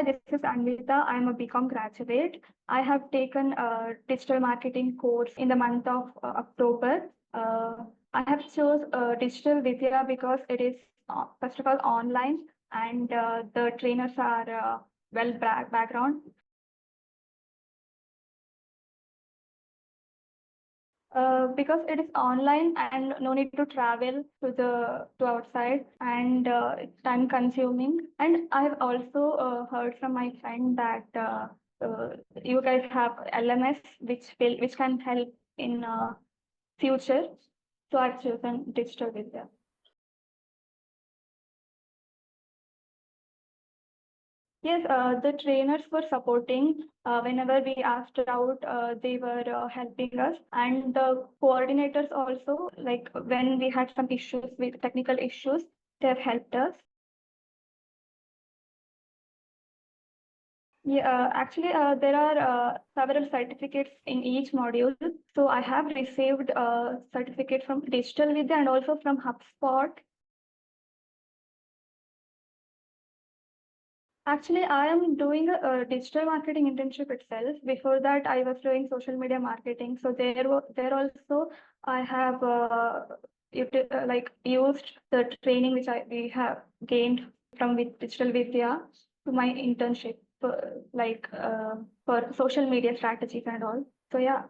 this is Anvitha. I'm a BCom graduate. I have taken a digital marketing course in the month of October. I have chose Digital Vidya because it is first of all online, and the trainers are well background. Because it is online and no need to travel to outside, and it's time consuming. And I've also heard from my friend that you guys have LMS which can help in future. So I've chosen Digital Vidya. Yes, the trainers were supporting whenever we asked out. They were helping us, and the coordinators also. Like when we had some issues with technical issues, they have helped us. Yeah, actually, there are several certificates in each module. So I have received a certificate from Digital Vidya and also from HubSpot. Actually, I am doing a digital marketing internship itself. Before that, I was doing social media marketing. So there also I have used the training which we have gained from with Digital Vidya to my internship for for social media strategies and all. So yeah.